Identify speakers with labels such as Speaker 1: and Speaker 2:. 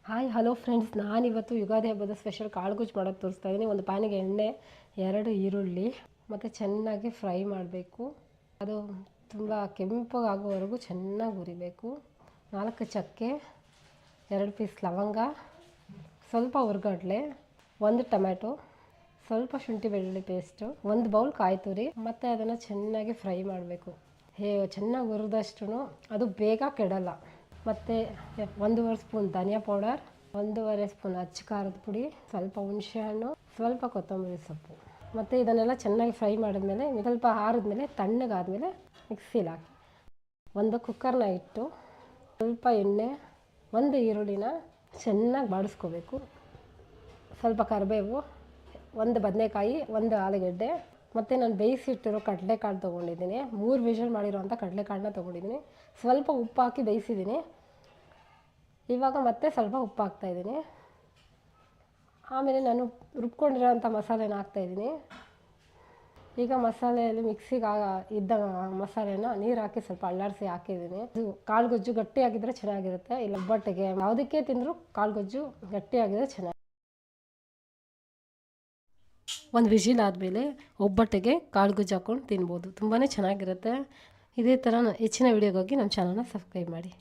Speaker 1: Hi hello friends, ನಾನಿವತ್ತು ಯುಗಾದಿ ಹಬ್ಬದ special ಕಾಳುಗೊಜ್ಜು ಮಾಡೋದು ತೋರಿಸ್ತಾ ಇದ್ದೀನಿ. ಒಂದು ಪ್ಯಾನಿಗೆ ಎಣ್ಣೆ, 2 ಈರುಳ್ಳಿ ಮತ್ತು ಚೆನ್ನಾಗಿ ಫ್ರೈ ಮಾಡಬೇಕು. ಅದು ತುಂಬ ಕೆಂಪಗಾಗೋವರೆಗೂ ಚೆನ್ನಾಗಿ ಹುರಿಬೇಕು. 4 ಚಕ್ಕೆ, 2 ಪೀಸ್ ಲವಂಗ, ಸ್ವಲ್ಪ ಹುರ್ಗಡ್ಲೆ, 1 ಟೊಮ್ಯಾಟೊ, ಸ್ವಲ್ಪ ಶುಂಠಿ ಬೆಳ್ಳುಳ್ಳಿ ಪೇಸ್ಟು, 1 ಬೌಲ್ ಕಾಯಿ ತುರಿ ಮತ್ತು ಅದನ್ನು ಚೆನ್ನಾಗಿ ಫ್ರೈ ಮಾಡಬೇಕು. ಚೆನ್ನಾಗಿ ಹುರಿದಷ್ಟು ಅದು ಬೇಗ ಕೆಡಲ್ಲ. ಮತ್ತು 1 ಸ್ಪೂನ್ ಧನಿಯಾ ಪೌಡರ್, 1 ಸ್ಪೂನ್ ಅಚ್ಚ ಖಾರದ ಪುಡಿ, ಸ್ವಲ್ಪ ಹುಣಸೆಹಣ್ಣು, ಸ್ವಲ್ಪ ಕೊತ್ತಂಬರಿ ಸೊಪ್ಪು. ಮತ್ತು ಇದನ್ನೆಲ್ಲ ಚೆನ್ನಾಗಿ ಫ್ರೈ ಮಾಡಿದ್ಮೇಲೆ ಸ್ವಲ್ಪ ಆರಿದ್ಮೇಲೆ ತಣ್ಣಗಾದ್ಮೇಲೆ ಮಿಕ್ಸಿಲಿ ಹಾಕಿ 1 ಕುಕ್ಕರ್ನ ಇಟ್ಟು ಸ್ವಲ್ಪ ಎಣ್ಣೆ, 1 ಈರುಳ್ಳಿನ ಚೆನ್ನಾಗಿ ಬಾಡಿಸ್ಕೋಬೇಕು. ಸ್ವಲ್ಪ ಕರಿಬೇವು, 1 ಬದನೆಕಾಯಿ, 1 ಆಲೂಗಡ್ಡೆ, ಮತ್ತು ನಾನು ಬೇಯಿಸಿಟ್ಟಿರೋ ಕಡಲೆಕಾಳು ತೊಗೊಂಡಿದ್ದೀನಿ. 3 ವಿಷಲ್ ಮಾಡಿರೋಂಥ ಕಡಲೆಕಾಳನ್ನ ತೊಗೊಂಡಿದ್ದೀನಿ. ಸ್ವಲ್ಪ ಉಪ್ಪು ಹಾಕಿ ಬೇಯಿಸಿದ್ದೀನಿ. ಇವಾಗ ಮತ್ತೆ ಸ್ವಲ್ಪ ಉಪ್ಪು ಹಾಕ್ತಾಯಿದ್ದೀನಿ. ಆಮೇಲೆ ನಾನು ರುಬ್ಕೊಂಡಿರೋಂಥ ಮಸಾಲೆನ ಹಾಕ್ತಾಯಿದ್ದೀನಿ. ಈಗ ಮಸಾಲೆಯಲ್ಲಿ ಮಿಕ್ಸಿಗೆ ಇದ್ದ ಮಸಾಲೆನ ನೀರು ಹಾಕಿ ಸ್ವಲ್ಪ ಅಲ್ಲಾಡಿಸಿ ಹಾಕಿದ್ದೀನಿ. ಇದು ಕಾಳುಗೊಜ್ಜು ಗಟ್ಟಿಯಾಗಿದ್ದರೆ ಚೆನ್ನಾಗಿರುತ್ತೆ. ಇಲ್ಲ ಒಬ್ಬಟ್ಟಿಗೆ ಯಾವುದಕ್ಕೆ ತಿಂದರೂ ಕಾಳುಗೊಜ್ಜು ಗಟ್ಟಿಯಾಗಿದ್ದರೆ ಚೆನ್ನಾಗಿ. 1 ವಿಜಿಲ್ ಆದಮೇಲೆ ಒಬ್ಬಟ್ಟಿಗೆ ಕಾಳುಗೊಜ್ಜು ಹಾಕ್ಕೊಂಡು ತಿನ್ಬೋದು. ತುಂಬಾ ಚೆನ್ನಾಗಿರುತ್ತೆ. ಇದೇ ಥರ ಹೆಚ್ಚಿನ ವೀಡಿಯೋಗಾಗಿ ನಮ್ಮ ಚಾನಲ್ನ ಸಬ್ಸ್ಕ್ರೈಬ್ ಮಾಡಿ.